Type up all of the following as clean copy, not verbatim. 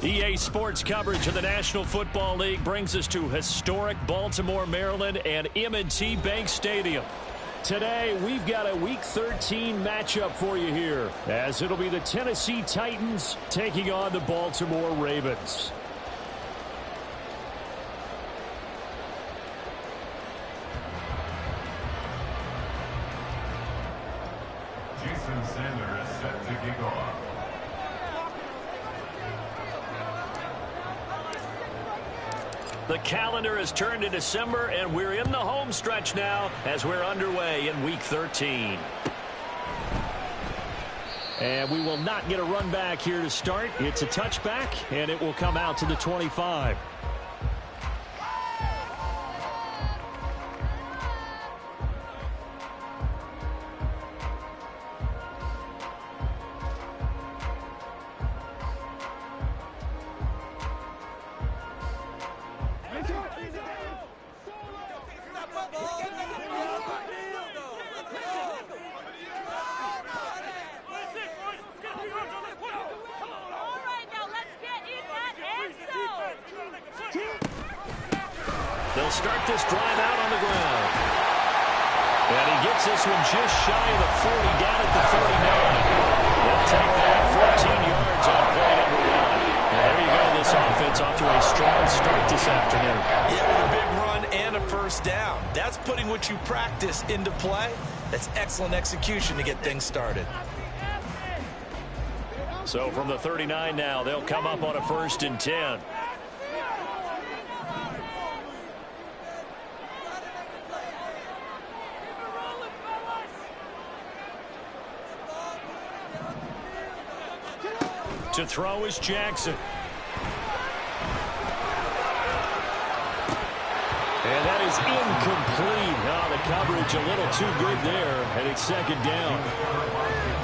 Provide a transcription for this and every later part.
EA Sports coverage of the National Football League brings us to historic Baltimore, Maryland and M&T Bank Stadium. Today, we've got a Week 13 matchup for you here, as it'll be the Tennessee Titans taking on the Baltimore Ravens. Sanders set to kick off. The calendar has turned to December, and we're in the home stretch now as we're underway in Week 13. And we will not get a run back here to start. It's a touchback, and it will come out to the 25. They'll start this drive out on the ground. And he gets this one just shy of the 40, down at the 49. They'll take that 14 yards on play number 1. And there you go, this offense off to a strong start this afternoon. Yeah, with a big run and a first down. That's putting what you practice into play. That's excellent execution to get things started. So from the 39 now, they'll come up on a 1st and 10. To throw is Jackson. And that is incomplete. Oh, the coverage a little too good there, and it's 2nd down.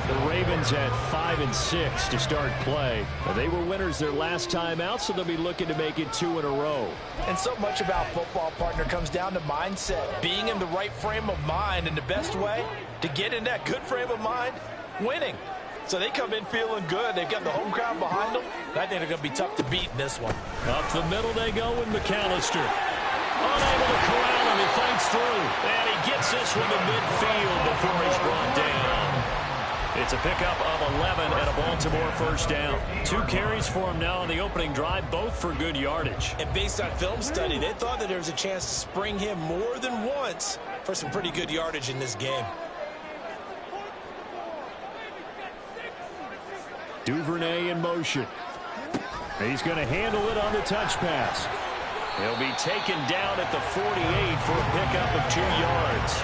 The Ravens had 5 and 6 to start play. They were winners their last time out, so they'll be looking to make it 2 in a row. And so much about football, partner, comes down to mindset. Being in the right frame of mind, and the best way to get in that good frame of mind, winning. So they come in feeling good. They've got the home crowd behind them. I think they're going to be tough to beat in this one. Up the middle they go with McAllister. Unable to corral him. He fights through. And he gets this one to midfield before he's brought down. It's a pickup of 11 and a Baltimore 1st down. 2 carries for him now on the opening drive, both for good yardage. And based on film study, they thought that there was a chance to spring him more than once for some pretty good yardage in this game. Duvernay in motion. He's going to handle it on the touch pass. He'll be taken down at the 48 for a pickup of 2 yards.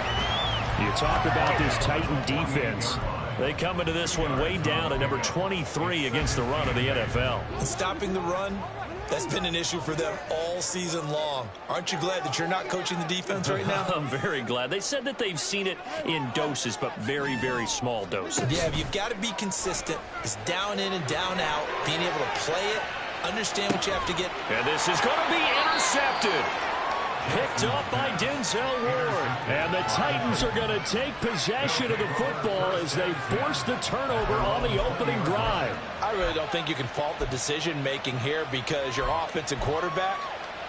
You talk about this Titan defense. They come into this one way down at number 23 against the run of the NFL. Stopping the run, that's been an issue for them all season long. Aren't you glad that you're not coaching the defense right now? I'm very glad. They said that they've seen it in doses, but very, very small doses. Yeah, you've got to be consistent. It's down in and down out, being able to play it, understand what you have to get. And this is going to be intercepted. Picked up by Denzel Ward. And the Titans are going to take possession of the football as they force the turnover on the opening drive. I really don't think you can fault the decision-making here because your offense and quarterback,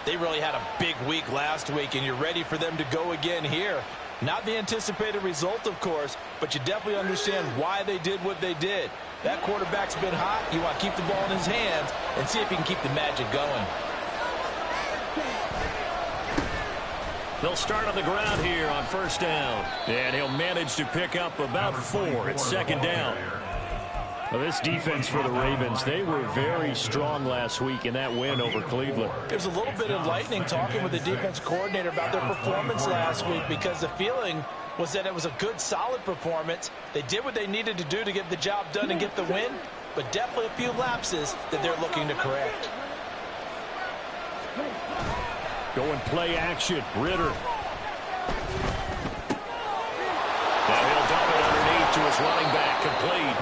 they really had a big week last week, and you're ready for them to go again here. Not the anticipated result, of course, but you definitely understand why they did what they did. That quarterback's been hot. You want to keep the ball in his hands and see if he can keep the magic going. They'll start on the ground here on 1st down. And he'll manage to pick up about 4 at 2nd down. Well, this defense for the Ravens, they were very strong last week in that win over Cleveland. There's a little bit enlightening talking with the defense coordinator about their performance last week because the feeling was that it was a good, solid performance. They did what they needed to do to get the job done and get the win, but definitely a few lapses that they're looking to correct. Going play action. Ritter. Now he'll dump it underneath to his running back, complete.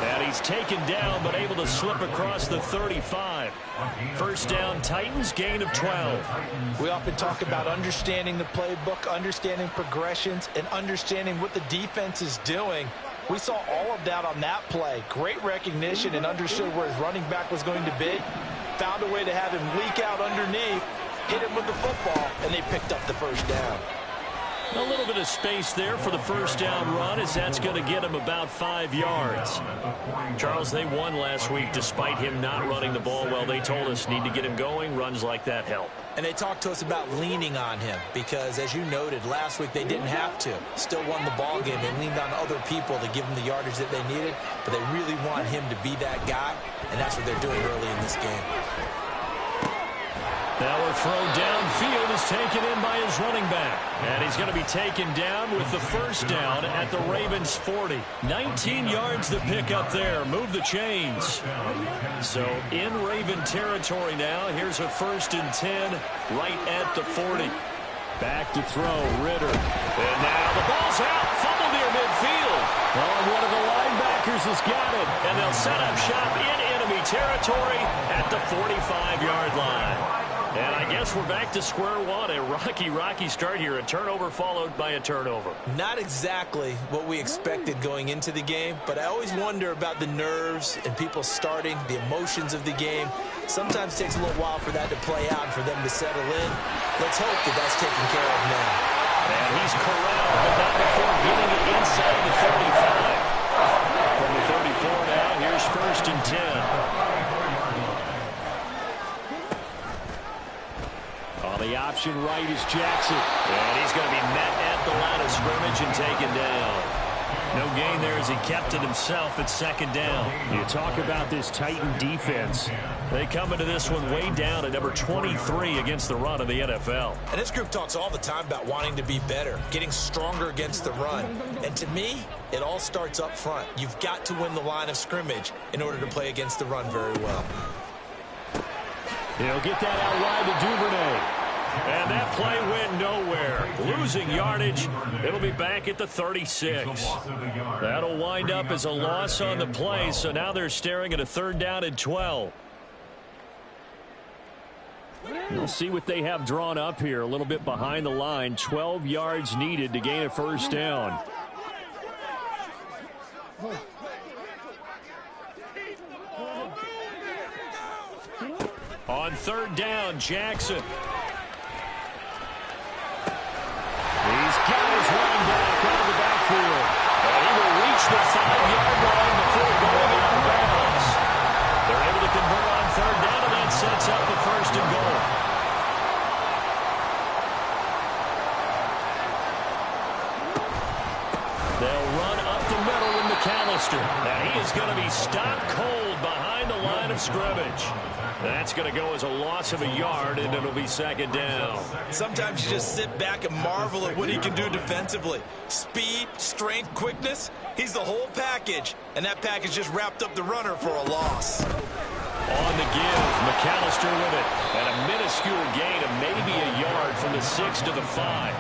And he's taken down, but able to slip across the 35. 1st down, Titans, gain of 12. We often talk about understanding the playbook, understanding progressions, and understanding what the defense is doing. We saw all of that on that play. Great recognition and understood where his running back was going to be. found a way to have him leak out underneath, hit him with the football, and they picked up the first down. A little bit of space there for the first down run, as that's going to get him about 5 yards. Charles, they won last week despite him not running the ball well. They told us need to get him going. Runs like that help. And they talked to us about leaning on him because, as you noted, last week they didn't have to. Still won the ball game. They leaned on other people to give them the yardage that they needed, but they really want him to be that guy, and that's what they're doing early in this game. Now a throw downfield is taken in by his running back. And he's going to be taken down with the first down at the Ravens 40. 19 yards to pick up there. Move the chains. So in Raven territory now. Here's a 1st and 10 right at the 40. Back to throw, Ritter. And now the ball's out. Fumble near midfield. Oh, one of the linebackers has got it. And they'll set up shop in enemy territory at the 45-yard line. And I guess we're back to square one. A rocky start here. A turnover followed by a turnover. Not exactly what we expected going into the game, but I always wonder about the nerves and people starting, the emotions of the game. Sometimes it takes a little while for that to play out and for them to settle in. Let's hope that that's taken care of now. And he's corralled, but not before getting it inside the 35. From the 34 now, here's 1st and 10. The option right is Jackson. And he's going to be met at the line of scrimmage and taken down. No gain there as he kept it himself at 2nd down. You talk about this Titan defense. They come into this one way down at number 23 against the run of the NFL. And this group talks all the time about wanting to be better, getting stronger against the run. And to me, it all starts up front. You've got to win the line of scrimmage in order to play against the run very well. He'll get that out wide to Duvernay. And that play went nowhere. Losing yardage. It'll be back at the 36. That'll wind up as a loss on the play, so now they're staring at a 3rd down and 12. We'll see what they have drawn up here. A little bit behind the line. 12 yards needed to gain a 1st down. On 3rd down, Jackson. He's got his running back out of the backfield. And he will reach the 5-yard line before going out of bounds. They're able to convert on 3rd down, and that sets up the 1st and goal. They'll run up the middle with McAllister. And he is going to be stopped cold behind the line of scrimmage. That's going to go as a loss of a yard, and it'll be 2nd down. Sometimes you just sit back and marvel at what he can do defensively. Speed, strength, quickness, he's the whole package. And that package just wrapped up the runner for a loss. On the give, McAllister with it. And a minuscule gain of maybe a yard from the 6 to the 5.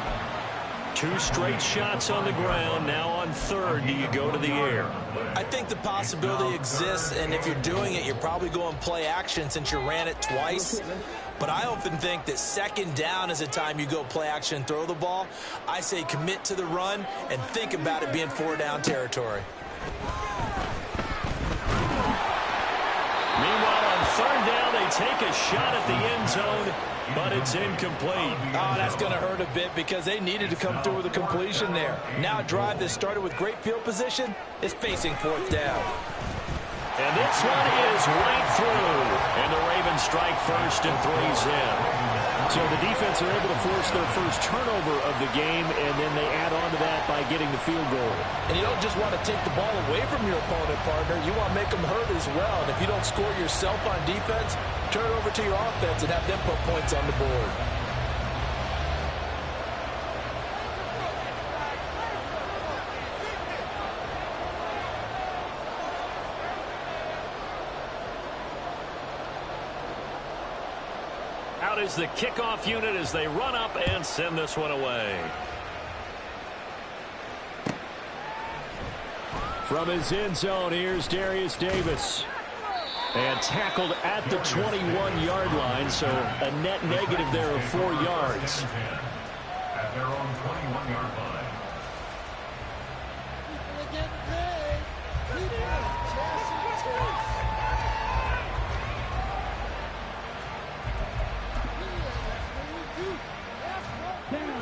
2 straight shots on the ground. Now on 3rd, do you go to the air? I think the possibility exists, and if you're doing it, you're probably going play action since you ran it twice. But I often think that 2nd down is a time you go play action and throw the ball. I say commit to the run and think about it being 4-down territory. Meanwhile, on 3rd down, they take a shot at the end zone, but it's incomplete. Oh, that's going to hurt a bit because they needed to come through with a completion there. Now a drive that started with great field position is facing 4th down. And this one is right through. And the Ravens strike first and 3's in. So the defense are able to force their first turnover of the game, and then they add on to that by getting the field goal. And you don't just want to take the ball away from your opponent, partner. You want to make them hurt as well. And if you don't score yourself on defense, turn it over to your offense and have them put points on the board. Out is the kickoff unit as they run up and send this one away. From his end zone, here's Darius Davis. And tackled at the 21-yard line, so a net negative there of 4 yards. At their own 21-yard line.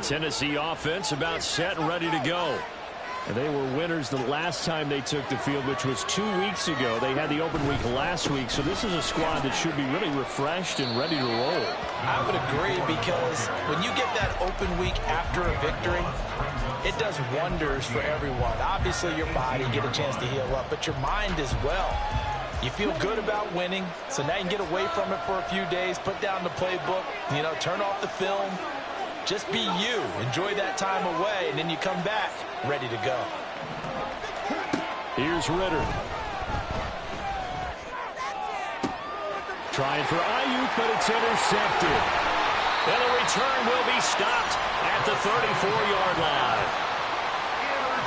Tennessee offense about set and ready to go. And they were winners the last time they took the field, which was 2 weeks ago. They had the open week last week, so this is a squad that should be really refreshed and ready to roll. I would agree, because when you get that open week after a victory, it does wonders for everyone. Obviously, your body, get a chance to heal up, but your mind as well. You feel good about winning, so now you can get away from it for a few days, put down the playbook, turn off the film. Just be you. Enjoy that time away, and then you come back ready to go. Here's Ritter. Trying for Ayuk, but it's intercepted. And the return will be stopped at the 34-yard line.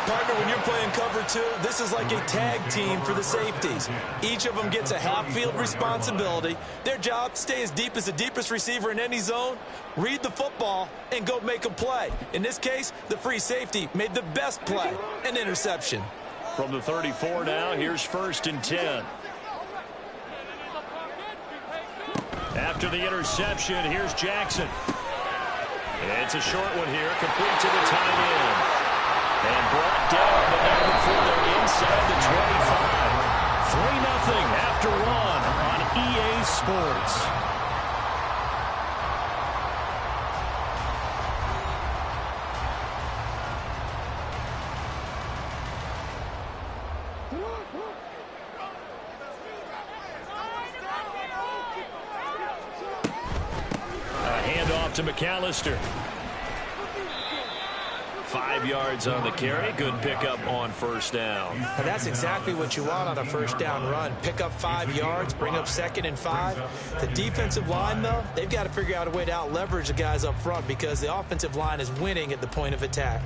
Partner, when you're playing cover two, this is like a tag team for the safeties. Each of them gets a half-field responsibility. Their job, stay as deep as the deepest receiver in any zone, read the football, and go make a play. In this case, the free safety made the best play, an interception. From the 34 now, here's 1st and 10. After the interception, here's Jackson. It's a short one here, complete to the tight end. And brought down the number 4 inside the 25. 3-0 after one on EA Sports. A handoff to McAllister. 5 yards on the carry. Good pickup on 1st down. And that's exactly what you want on a 1st down run. Pick up 5 yards, bring up 2nd and 5. The defensive line, though, they've got to figure out a way to out-leverage the guys up front, because the offensive line is winning at the point of attack.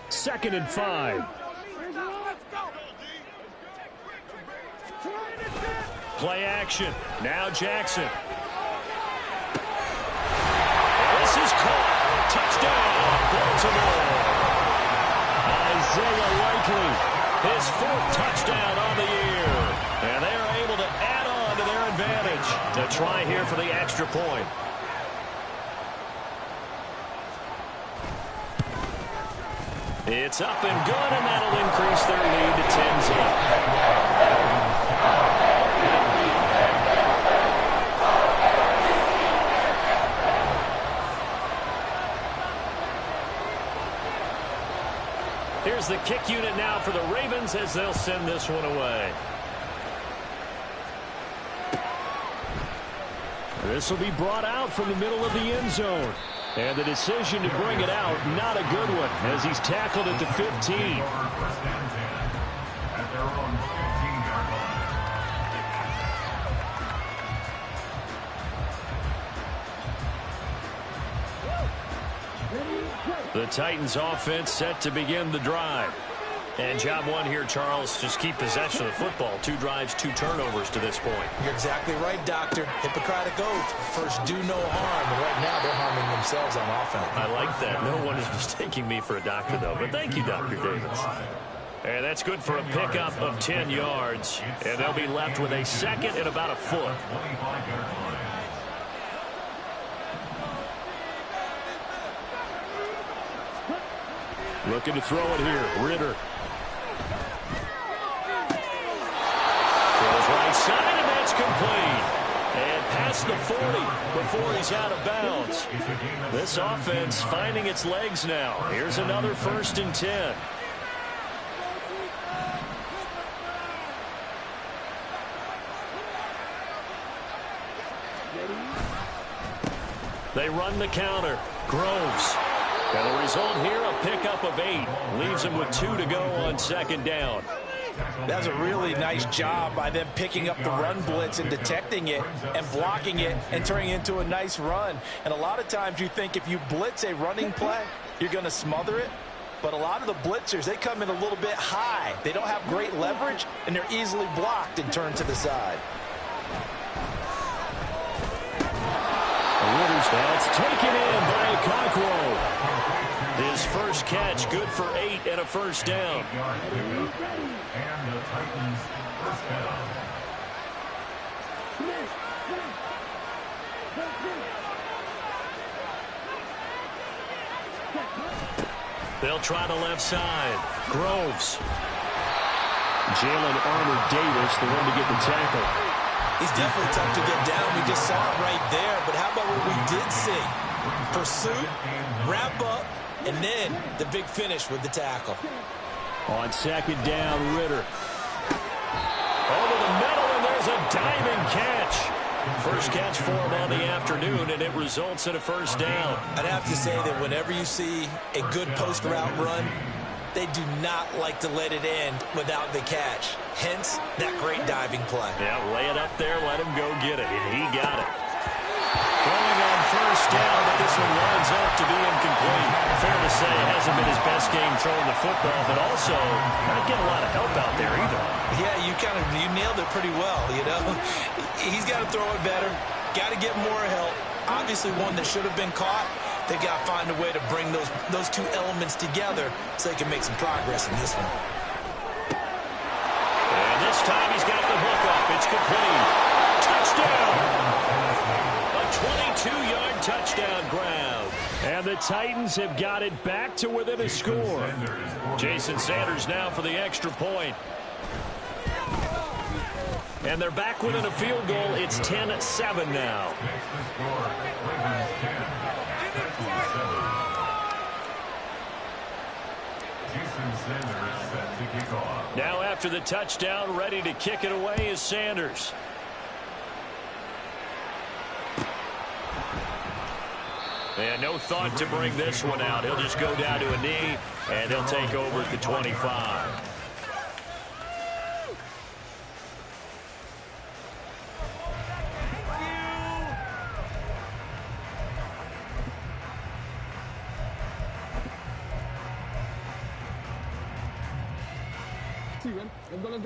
Second and 5. Play action. Now Jackson. This is caught. Touchdown, Baltimore. Isaiah Likely, his 4th touchdown on the year. And they are able to add on to their advantage to try here for the extra point. It's up and good, and that'll increase their lead to 10-0. Here's the kick unit now for the Ravens as they'll send this one away. This will be brought out from the middle of the end zone. And the decision to bring it out, not a good one, as he's tackled at the 15. At their own 15-yard line. The Titans offense set to begin the drive. And job one here, Charles, just keep possession of the football. 2 drives, 2 turnovers to this point. You're exactly right, Doctor. Hippocratic oath. First, do no harm. And right now, they're harming themselves on offense. I like that. No one is mistaking me for a doctor, though. But thank you, Dr. Davis. And that's good for a pickup of 10 yards. And they'll be left with a 2nd and about a foot. Looking to throw it here. Ritter. Throws right side, and that's complete. And past the 40 before he's out of bounds. This offense finding its legs now. Here's another 1st and 10. They run the counter. Groves. And the result here, a pickup of 8. Leaves him with 2 to go on 2nd down. That's a really nice job by them picking up the run blitz and detecting it and blocking it and turning it into a nice run. And a lot of times you think if you blitz a running play, you're going to smother it. But a lot of the blitzers, they come in a little bit high. They don't have great leverage, and they're easily blocked and turned to the side. That's taken in by Okonkwo. His first catch, good for 8 and a 1st down. And the Titans first down. They'll try the left side. Groves. Jalen Armour-Davis, the one to get the tackle. He's definitely tough to get down. We just saw it right there. But how about what we did see? Pursuit, wrap up, and then the big finish with the tackle. On second down, Ritter. Over the middle, and there's a diamond catch. First catch for him on the afternoon, and it results in a first down. I'd have to say that whenever you see a good post route run, they do not like to let it end without the catch. Hence, that great diving play. Yeah, lay it up there, let him go get it, and he got it. Throwing on first down, but this one winds up to be incomplete. Fair to say, it hasn't been his best game throwing the football, but also not getting a lot of help out there either. Yeah, you nailed it pretty well, you know. He's got to throw it better, got to get more help. Obviously one that should have been caught. They've got to find a way to bring those two elements together so they can make some progress in this one. And this time he's got the hook up. It's complete. Touchdown! A 22-yard touchdown grab. And the Titans have got it back to within a score. Jason Sanders now for the extra point. And they're back within a field goal. It's 10-7 now. Now after the touchdown, ready to kick it away is Sanders. And no thought to bring this one out. He'll just go down to a knee, and he'll take over at the 25.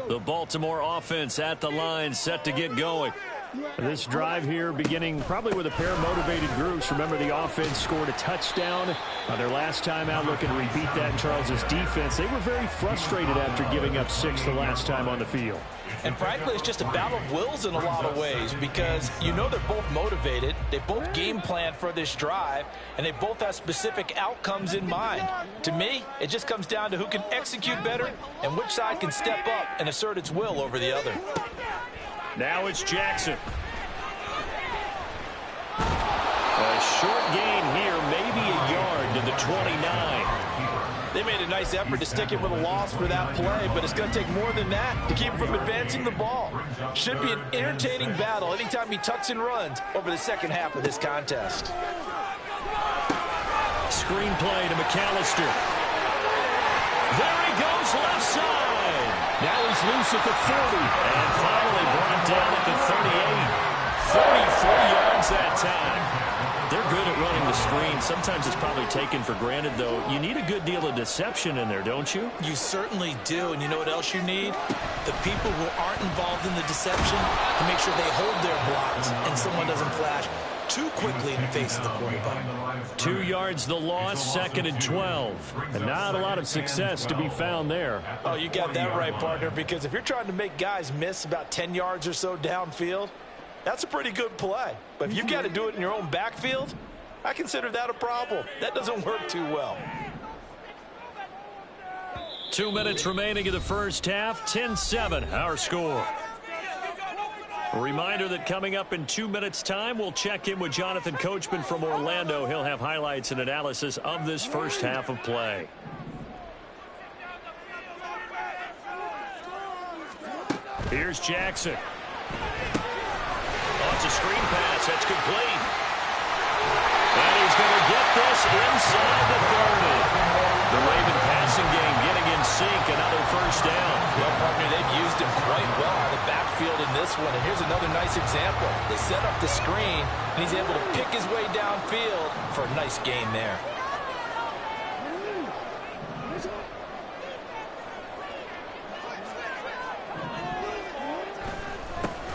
The Baltimore offense at the line, set to get going. This drive here beginning probably with a pair of motivated groups. Remember, the offense scored a touchdown their last time out, looking to repeat that in Charles's defense. They were very frustrated after giving up 6 the last time on the field. And frankly, it's just a battle of wills in a lot of ways because you know they're both motivated. They both game plan for this drive, and they both have specific outcomes in mind. To me, it just comes down to who can execute better and which side can step up and assert its will over the other. Now it's Jackson. A short gain here, maybe a yard to the 29. They made a nice effort to stick it with a loss for that play, but it's going to take more than that to keep him from advancing the ball. Should be an entertaining battle anytime he tucks and runs over the second half of this contest. Screen play to McAllister. There he goes, left side. Now he's loose at the 40. And finally brought down at the 38. 34 yards that time. They're good at running the screen. Sometimes it's probably taken for granted, though. You need a good deal of deception in there, don't you? You certainly do. And you know what else you need? The people who aren't involved in the deception to make sure they hold their blocks and someone doesn't flash too quickly in the face of the quarterback. 2 yards the loss, 2nd and 12. And not a lot of success to be found there. Oh, you got that right, partner, because if you're trying to make guys miss about 10 yards or so downfield, that's a pretty good play. But if you've got to do it in your own backfield, I consider that a problem. That doesn't work too well. 2 minutes remaining in the first half. 10-7, our score. A reminder that coming up in 2 minutes' time, we'll check in with Jonathan Coachman from Orlando. He'll have highlights and analysis of this first half of play. Here's Jackson. It's a screen pass. That's complete. And he's going to get this inside the 30. The Raven passing game getting in sync. Another first down. Well, partner, they've used him quite well out of the backfield in this one. And here's another nice example. They set up the screen, and he's able to pick his way downfield for a nice gain there.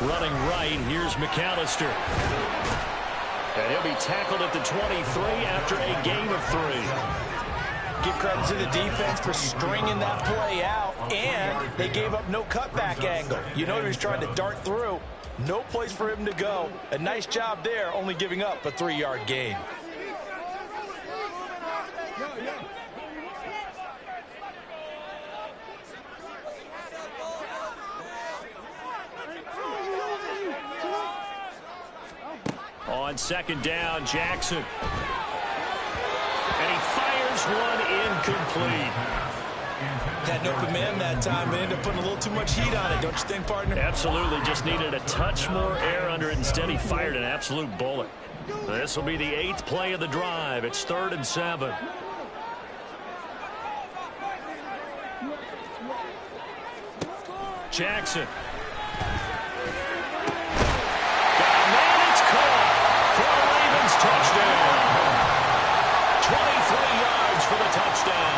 Running right, here's McAllister. And he'll be tackled at the 23 after a gain of 3. Give credit to the defense for stringing that play out, and they gave up no cutback angle. You know he was trying to dart through. No place for him to go. A nice job there, only giving up a 3-yard gain. on second down, Jackson. And he fires one incomplete. Had an open man that time and ended up putting a little too much heat on it, don't you think, partner? Absolutely, just needed a touch more air under it. Instead, he fired an absolute bullet. This will be the 8th play of the drive. It's 3rd and 7. Jackson. Got a man, it's caught for the Ravens touchdown. 23 yards for the touchdown.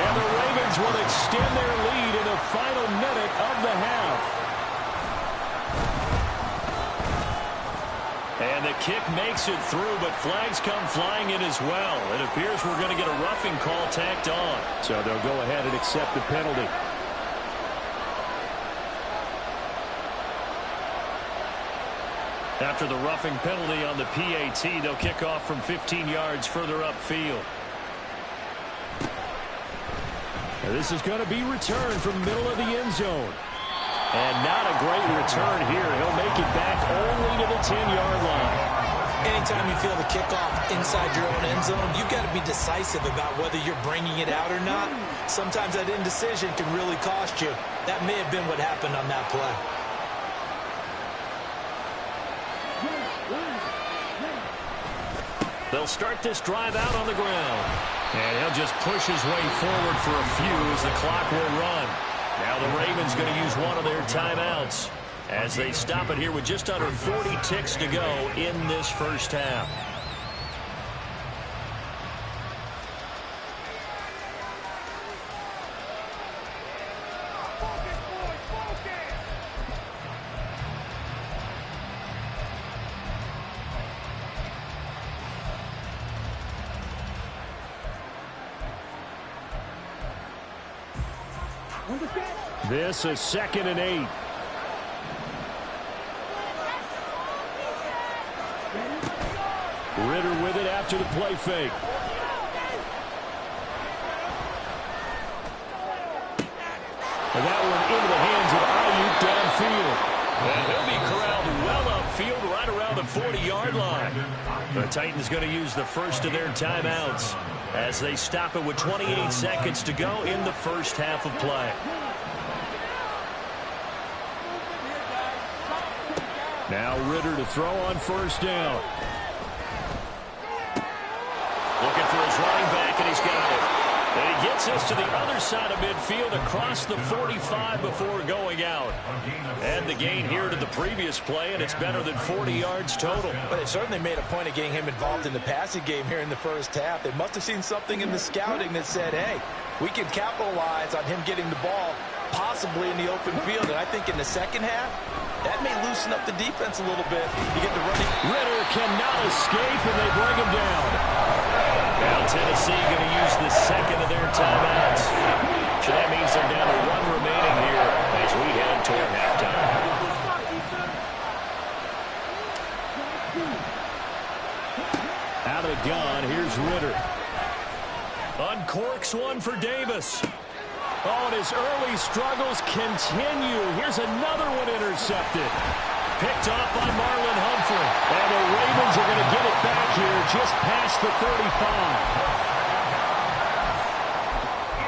And the Ravens will extend their lead in the final minute of the half. And the kick makes it through, but flags come flying in as well. It appears we're going to get a roughing call tacked on. So they'll go ahead and accept the penalty. After the roughing penalty on the PAT, they'll kick off from 15 yards further upfield. Now this is going to be returned from middle of the end zone. And not a great return here. He'll make it back only to the 10-yard line. Anytime you feel the kickoff inside your own end zone, you've got to be decisive about whether you're bringing it out or not. Sometimes that indecision can really cost you. That may have been what happened on that play. They'll start this drive out on the ground. And he'll just push his way forward for a few as the clock will run. Now the Ravens going to use one of their timeouts as they stop it here with just under 40 ticks to go in this first half. This is 2nd and 8. Ritter with it after the play fake. And that one into the hands of Ayuk downfield. And he'll be corralled well upfield right around the 40-yard line. The Titans going to use the first of their timeouts as they stop it with 28 seconds to go in the first half of play. Now Ritter to throw on first down. Looking for his running back, and he's got it. And he gets us to the other side of midfield across the 45 before going out. And the gain here to the previous play, and it's better than 40 yards total. But they certainly made a point of getting him involved in the passing game here in the first half. They must have seen something in the scouting that said, hey, we can capitalize on him getting the ball possibly in the open field. And I think in the second half, that may loosen up the defense a little bit. You get the running. Ritter cannot escape, and they bring him down. Now Tennessee going to use the second of their timeouts. So that means they're down to one remaining here as we head toward halftime. Out of the gun, here's Ritter. Uncorks one for Davis. Oh, and his early struggles continue. Here's another one intercepted. Picked off by Marlon Humphrey. And the Ravens are going to get it back here just past the 35.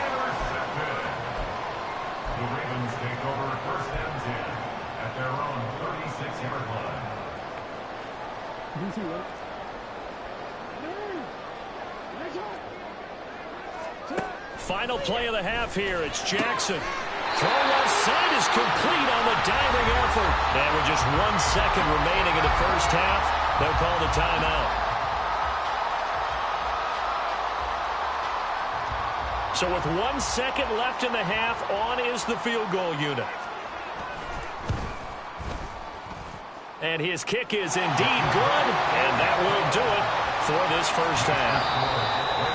Intercepted. The Ravens take over 1st and 10 at their own 36-yard line. Final play of the half here. It's Jackson. Throw left side is complete on the diving effort. And with just 1 second remaining in the first half, they'll call the timeout. So with 1 second left in the half, on is the field goal unit. And his kick is indeed good, and that will do it for this first half.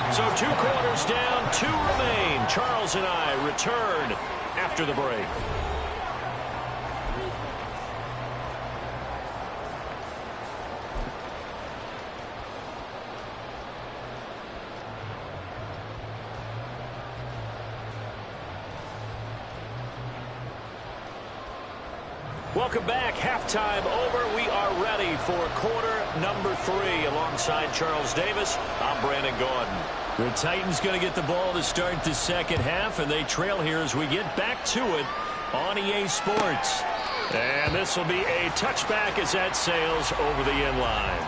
So 2 quarters down, 2 remain. Charles and I return after the break. Welcome back. Halftime over. We are ready for quarter number 3. Alongside Charles Davis, I'm Brandon Gaudin. The Titans going to get the ball to start the second half, and they trail here as we get back to it on EA Sports. And this will be a touchback as that sails over the end line.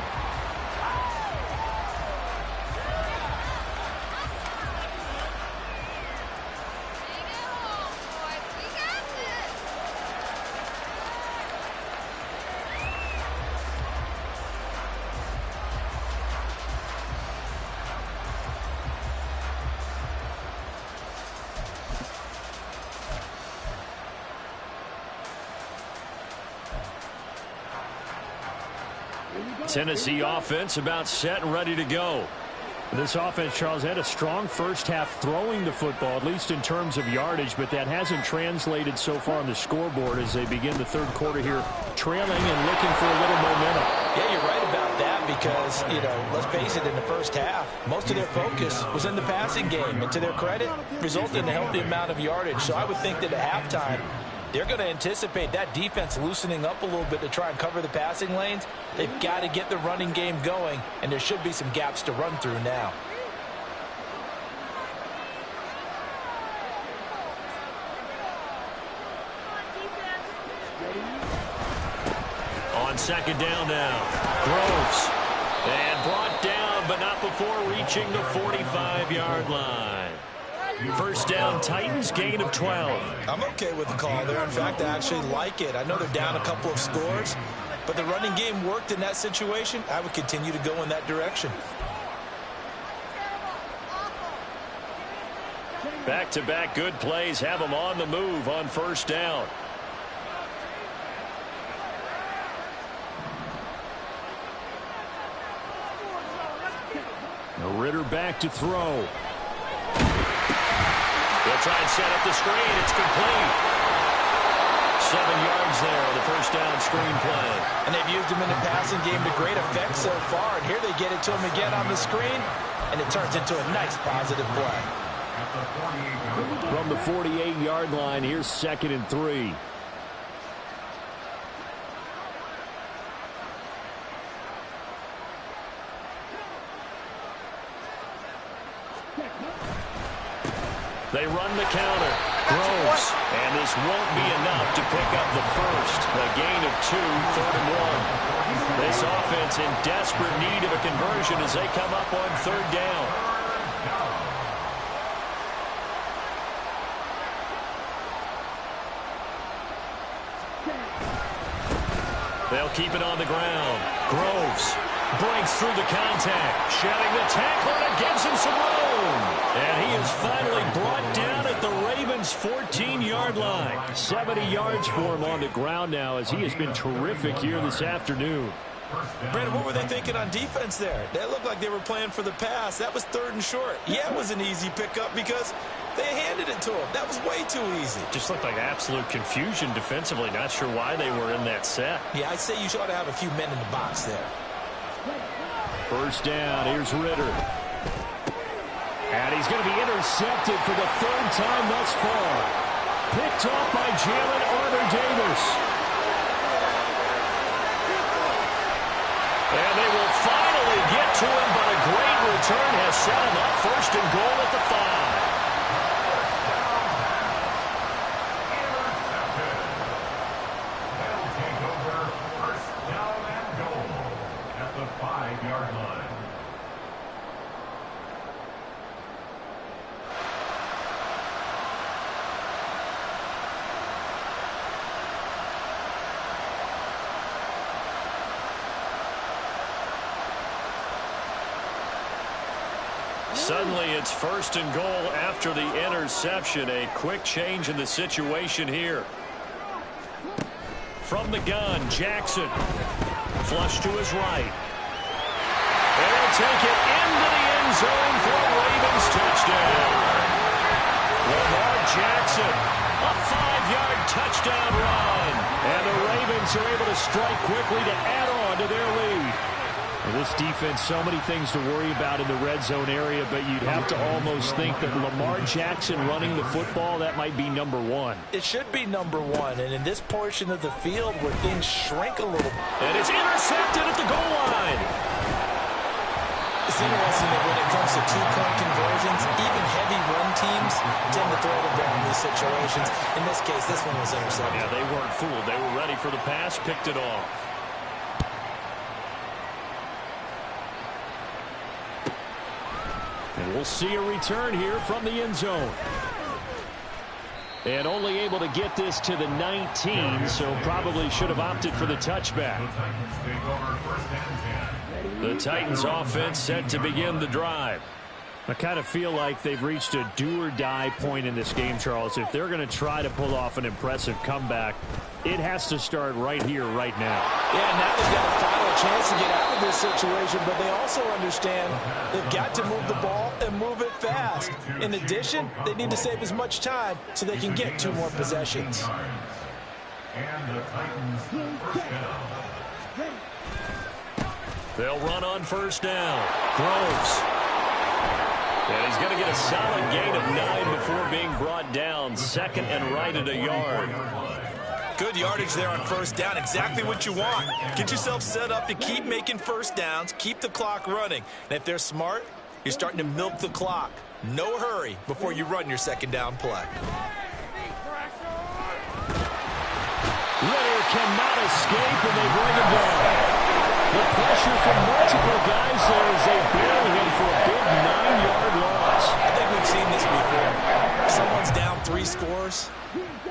Tennessee offense about set and ready to go. This offense, Charles, had a strong first half throwing the football, at least in terms of yardage, but that hasn't translated so far on the scoreboard as they begin the third quarter here, trailing and looking for a little momentum. Yeah, you're right about that because, let's face it, in the first half, most of their focus was in the passing game, and to their credit, resulted in a healthy amount of yardage. So I would think that at halftime, they're going to anticipate that defense loosening up a little bit to try and cover the passing lanes. They've got to get the running game going, and there should be some gaps to run through now. On second down now, Groves. And brought down, but not before reaching the 45-yard line. First down, Titans, gain of 12. I'm okay with the call there. In fact, I actually like it. I know they're down a couple of scores, but the running game worked in that situation. I would continue to go in that direction. Back-to-back good plays have them on the move on first down. Ritter back to throw. They'll try and set up the screen. It's complete. 7 yards there on the first down screen play. And they've used him in the passing game to great effect so far. And here they get it to him again on the screen, and it turns into a nice positive play. From the 48-yard line, here's 2nd and 3. They run the counter. Groves. And this won't be enough to pick up the first. A gain of 2, 3rd and 1. This offense in desperate need of a conversion as they come up on 3rd down. They'll keep it on the ground. Groves breaks through the contact. Shedding the tackle, and it gives him some room. And he is finally brought down at the Ravens' 14-yard line. 70 yards for him on the ground now as he has been terrific here this afternoon. Brandon, what were they thinking on defense there? They looked like they were playing for the pass. That was 3rd and short. Yeah, it was an easy pickup because they handed it to him. That was way too easy. Just looked like absolute confusion defensively. Not sure why they were in that set. Yeah, I'd say you ought to have a few men in the box there. First down, here's Ritter. And he's going to be intercepted for the 3rd time thus far. Picked off by Jalen Arthur-Davis. And they will finally get to him, but a great return has set him up 1st and goal at the 5. They'll take over 1st down and goal at the 5-yard line. Suddenly it's 1st and goal after the interception. A quick change in the situation here. From the gun, Jackson. Flush to his right. They'll take it into the end zone for a Ravens touchdown. Lamar Jackson, a 5-yard touchdown run. And the Ravens are able to strike quickly to add on to their lead. This defense, so many things to worry about in the red zone area, but you'd have to almost think that Lamar Jackson running the football, that might be number one. It should be number one, and in this portion of the field where things shrink a little. And it's intercepted at the goal line. It's interesting that when it comes to two-point conversions, even heavy run teams tend to throw the ball in these situations. In this case, this one was intercepted. Yeah, they weren't fooled. They were ready for the pass, picked it off. And we'll see a return here from the end zone. And only able to get this to the 19, so probably should have opted for the touchback. The Titans offense set to begin the drive. I kind of feel like they've reached a do-or-die point in this game, Charles. If they're going to try to pull off an impressive comeback, it has to start right here, right now. Yeah, now they've got a final chance to get out of this situation, but they also understand they've got to move the ball and move it fast. In addition, they need to save as much time so they can get 2 more possessions. And the Titans first down. They'll run on first down. Groves. And he's going to get a solid gain of 9 before being brought down. Second and right at a yard. Good yardage there on first down. Exactly what you want. Get yourself set up to keep making first downs. Keep the clock running. And if they're smart, you're starting to milk the clock. No hurry before you run your second down play. Ritter cannot escape, and they bring him down. The pressure from multiple guys there as they bury him for a big 9-yard loss. I think we've seen this before. Someone's down 3 scores.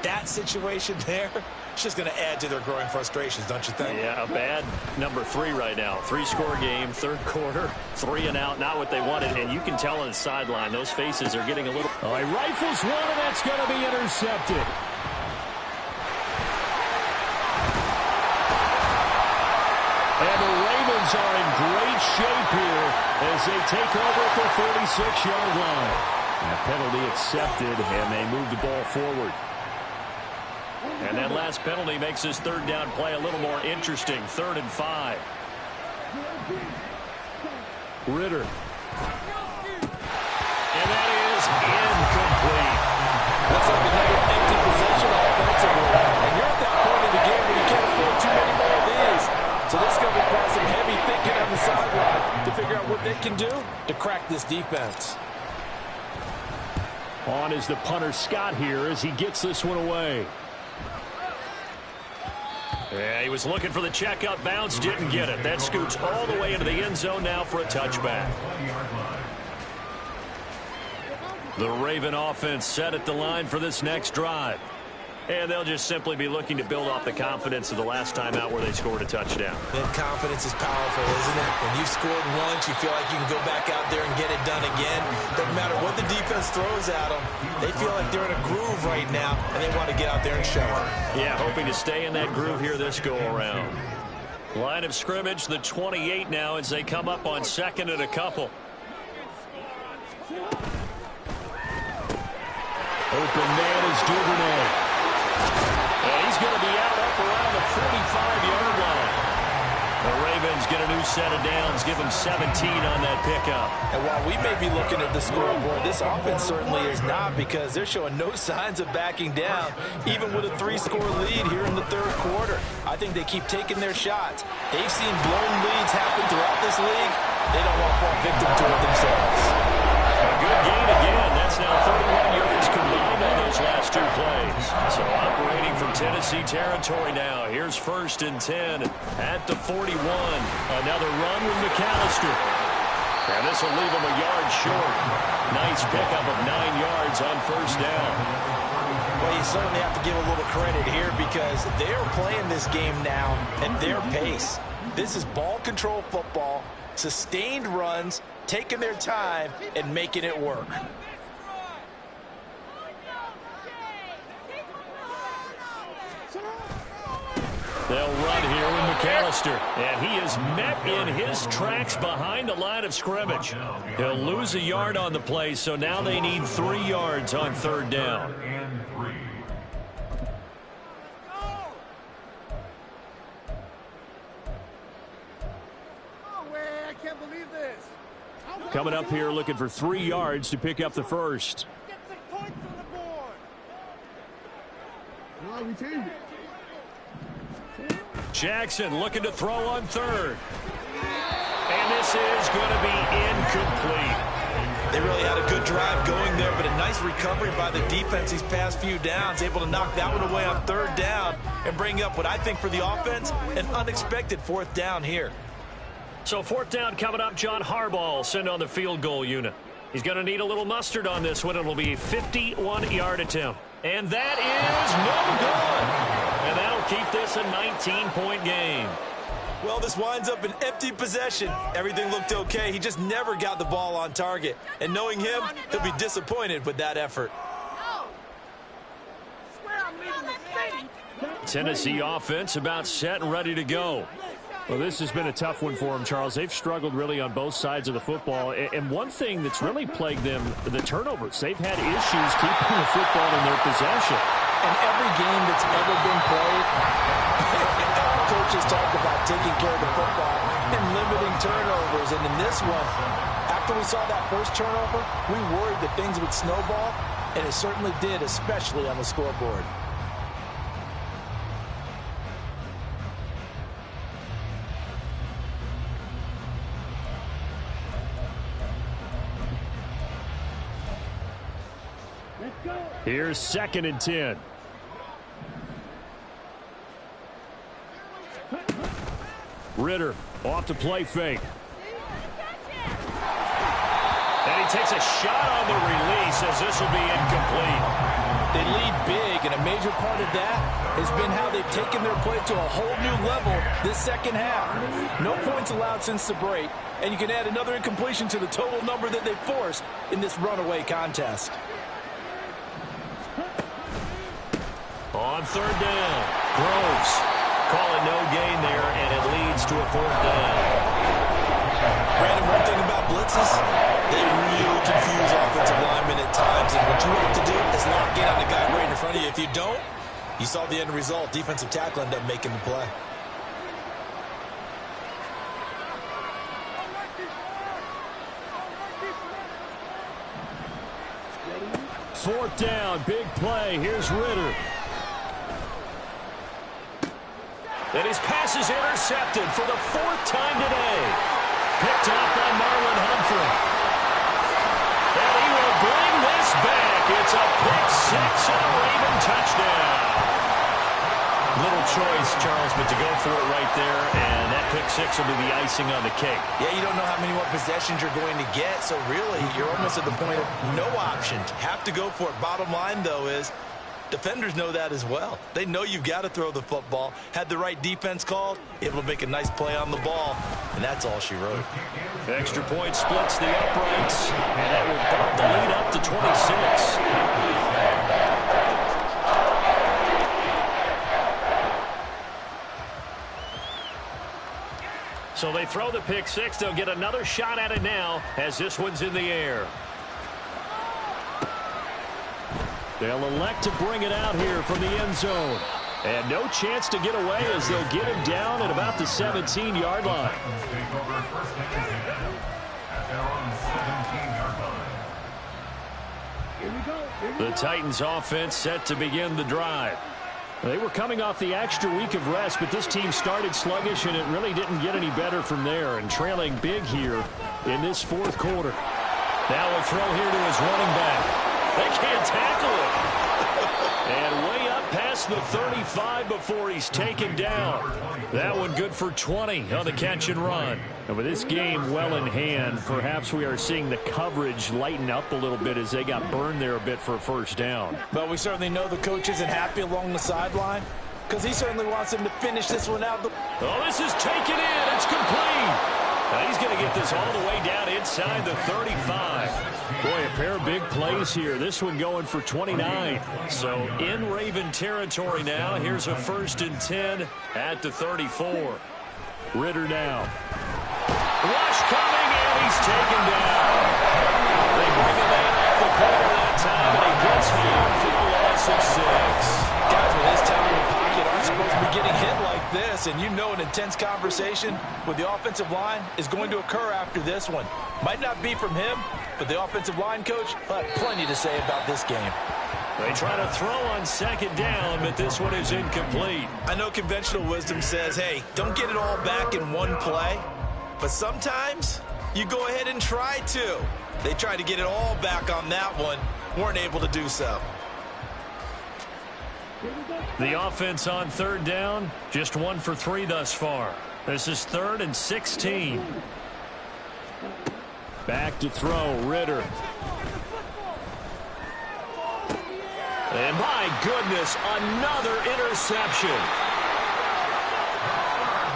That situation there, it's just going to add to their growing frustrations, don't you think? Yeah, a bad number 3 right now. 3-score game, third quarter, 3 and out, not what they wanted. And you can tell on the sideline, those faces are getting a little... Oh, he rifles one, and that's going to be intercepted. And the Ravens are in great shape here as they take over at the 46-yard line. That penalty accepted, and they move the ball forward. And that last penalty makes this third down play a little more interesting. 3rd and 5. Ritter. And that is incomplete. Looks like another empty possession offensively. And you're at that point in the game where you can't afford too many more of these. So this is going to require some heavy thinking on the sideline to figure out what they can do to crack this defense. On is the punter Scott here as he gets this one away. Yeah, he was looking for the checkup bounce, didn't get it. That scoots all the way into the end zone now for a touchback. The Raven offense set at the line for this next drive. And they'll just simply be looking to build off the confidence of the last time out where they scored a touchdown. And confidence is powerful, isn't it? When you've scored once, you feel like you can go back out there and get it done again. Doesn't matter what the defense throws at them. They feel like they're in a groove right now, and they want to get out there and show it. Yeah, hoping to stay in that groove here this go-around. Line of scrimmage, the 28 now as they come up on 2nd and a couple. Open man is Duvernay. And he's going to be out up around the 45-yard line. The Ravens get a new set of downs, give them 17 on that pickup. And while we may be looking at the scoreboard, this offense certainly is not, because they're showing no signs of backing down, even with a 3-score lead here in the third quarter. I think they keep taking their shots. They've seen blown leads happen throughout this league. They don't want to fall victim to it themselves. A good gain again. That's now 31 yards combined on those last 2 plays. So operating from Tennessee territory now. Here's 1st and 10 at the 41. Another run with McAllister. And this will leave him a yard short. Nice pickup of 9 yards on first down. Well, you certainly have to give a little credit here, because they're playing this game now at their pace. This is ball control football, sustained runs, taking their time and making it work. They'll run here with McAllister, and he is met in his tracks behind the line of scrimmage. He'll lose a yard on the play, so now they need 3 yards on 3rd down. coming up here looking for 3 yards to pick up the first. Get 6 points on the board. No, we changed it. Jackson looking to throw on third. And this is going to be incomplete. They really had a good drive going there, but a nice recovery by the defense these past few downs, able to knock that one away on 3rd down and bring up what I think for the offense, an unexpected 4th down here. So 4th down coming up. John Harbaugh will send on the field goal unit. He's going to need a little mustard on this one. It'll be a 51-yard attempt. And that is no good. And that'll keep this a 19-point game. Well, this winds up an empty possession. Everything looked okay. He just never got the ball on target. And knowing him, he'll be disappointed with that effort. Tennessee offense about set and ready to go. Well, this has been a tough one for them, Charles. They've struggled really on both sides of the football. And one thing that's really plagued them, the turnovers. They've had issues keeping the football in their possession. In every game that's ever been played, coaches talk about taking care of the football and limiting turnovers. And in this one, after we saw that first turnover, we worried that things would snowball, and it certainly did, especially on the scoreboard. Here's 2nd and 10. Ritter off to play fake. And he takes a shot on the release as this will be incomplete. They lead big, and a major part of that has been how they've taken their play to a whole new level this second half. No points allowed since the break, and you can add another incompletion to the total number that they forced in this runaway contest. On 3rd down, Groves calling no gain there, and it leads to a 4th down. Brandon, one thing about blitzes, they really confuse offensive linemen at times, and what you have to do is lock in on the guy right in front of you. If you don't, you saw the end result. Defensive tackle ended up making the play. Fourth down, big play. Here's Ritter. And his pass is intercepted for the 4th time today. Picked off by Marlon Humphrey. And he will bring this back. It's a pick-6 and a Raven touchdown. Little choice, Charles, but to go for it right there, and that pick-6 will be the icing on the cake. Yeah, you don't know how many more possessions you're going to get, so really, you're almost at the point of no options. Have to go for it. Bottom line, though, is defenders know that as well. They know you've got to throw the football. Had the right defense called, able to make a nice play on the ball, and that's all she wrote. Extra point splits the uprights, and that will bump the lead up to 26. So they throw the pick-6. They'll get another shot at it now as this one's in the air. They'll elect to bring it out here from the end zone. And no chance to get away as they'll get him down at about the 17-yard line. The Titans offense set to begin the drive. They were coming off the extra week of rest, but this team started sluggish, and it really didn't get any better from there, and trailing big here in this 4th quarter. Now a throw here to his running back. They can't tackle it. And way up past the 35 before he's taken down. That one good for 20 on the catch and run. And with this game well in hand, perhaps we are seeing the coverage lighten up a little bit as they got burned there a bit for a 1st down. But we certainly know the coach isn't happy along the sideline because he certainly wants him to finish this one out. Oh, this is taken in. It's complete. Now he's going to get this all the way down inside the 35. Boy, a pair of big plays here. This one going for 29. So in Raven territory now. Here's a 1st and 10 at the 34. Ritter now. Rush coming, and he's taken down. They bring him in off the corner that time, and he gets home for a loss of 6. Guys with his talent in the pocket aren't supposed to be getting hit like this. listen, you know an intense conversation with the offensive line is going to occur after this one. Might not be from him, but the offensive line coach will have plenty to say about this game. They try to throw on second down, but this one is incomplete. I know conventional wisdom says, hey, don't get it all back in one play. But sometimes you go ahead and try to. They tried to get it all back on that one. Weren't able to do so. The offense on third down, just 1 for 3 thus far. This is 3rd and 16. Back to throw, Ritter. And my goodness, another interception.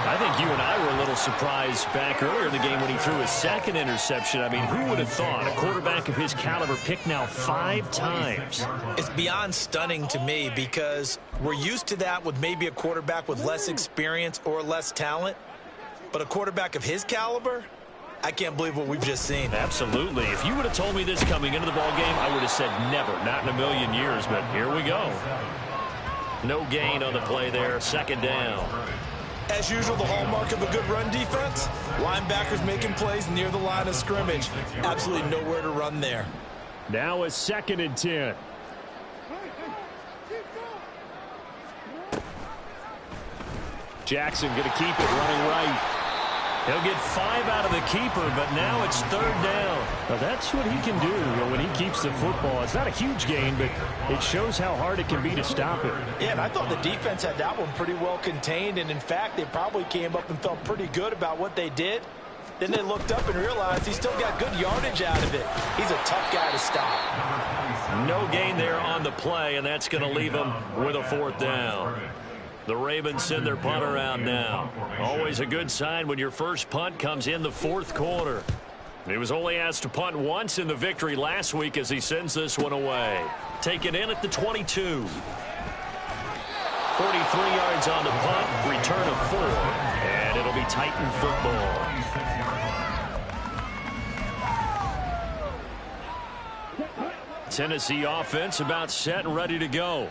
I think you and I were a little surprised back earlier in the game when he threw his second interception. I mean, who would have thought a quarterback of his caliber picked now 5 times? It's beyond stunning to me because we're used to that with maybe a quarterback with less experience or less talent. But a quarterback of his caliber, I can't believe what we've just seen. Absolutely. If you would have told me this coming into the ballgame, I would have said never, not in a million years. But here we go. No gain on the play there, 2nd down. As usual, the hallmark of a good run defense, linebackers making plays near the line of scrimmage. Absolutely nowhere to run there. Now a 2nd and 10. Jackson going to keep it running right. He'll get 5 out of the keeper, but now it's 3rd down. Now that's what he can do when he keeps the football. It's not a huge gain, but it shows how hard it can be to stop it. Yeah, and I thought the defense had that one pretty well contained, and in fact, they probably came up and felt pretty good about what they did. Then they looked up and realized he still got good yardage out of it. He's a tough guy to stop. No gain there on the play, and that's going to leave him with a 4th down. The Ravens send their punter out now. Always a good sign when your first punt comes in the 4th quarter. He was only asked to punt once in the victory last week as he sends this one away. Taken in at the 22. 43 yards on the punt, return of 4, and it'll be Titan football. Tennessee offense about set and ready to go.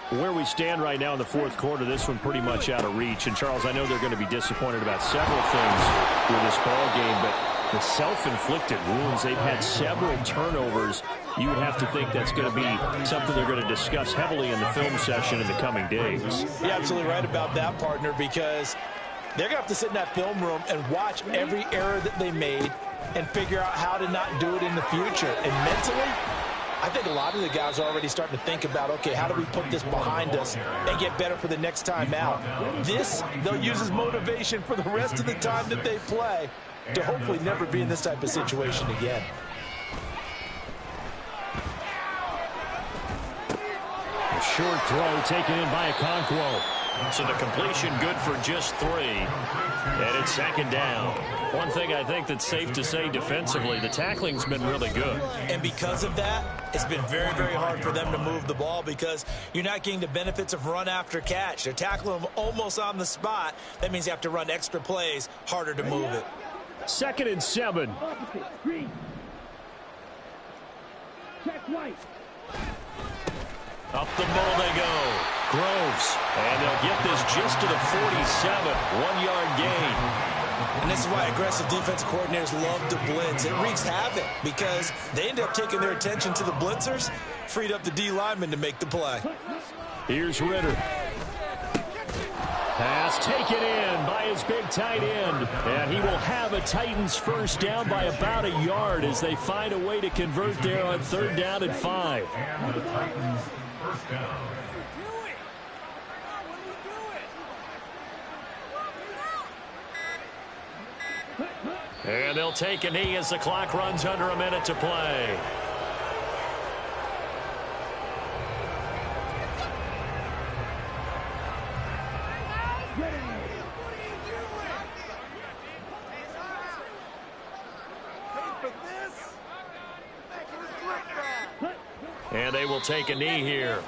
Where we stand right now in the 4th quarter, this one pretty much out of reach. And, Charles, I know they're going to be disappointed about several things with this ball game, but the self-inflicted wounds, they've had several turnovers. You would have to think that's going to be something they're going to discuss heavily in the film session in the coming days. You're absolutely right about that, partner, because they're going to have to sit in that film room and watch every error that they made and figure out how to not do it in the future. And mentally, I think a lot of the guys are already starting to think about, okay, how do we put this behind us and get better for the next time out? This, they'll use as motivation for the rest of the time that they play to hopefully never be in this type of situation again. A short throw taken in by Okonkwo. So the completion good for just 3. And it's 2nd down. One thing I think that's safe to say defensively, the tackling's been really good. And because of that, it's been very, very hard for them to move the ball because you're not getting the benefits of run after catch. They're tackling them almost on the spot. That means you have to run extra plays, harder to move it. 2nd and 7. Up the middle they go. Groves. And they'll get this just to the 47. 1-yard gain. And this is why aggressive defensive coordinators love to blitz. It wreaks havoc because they end up taking their attention to the blitzers, freed up the D lineman to make the play. Here's Ritter. Pass taken in by his big tight end. And he will have a Titans first down by about a yard as they find a way to convert there on 3rd down and 5. And the Titans first down. And they'll take a knee as the clock runs under a minute to play. And they will take a knee here.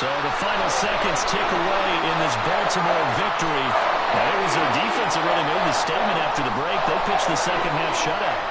So the final seconds tick away in this ball Baltimore victory. And it was their defense that really made the statement after the break. They pitched the second half shutout.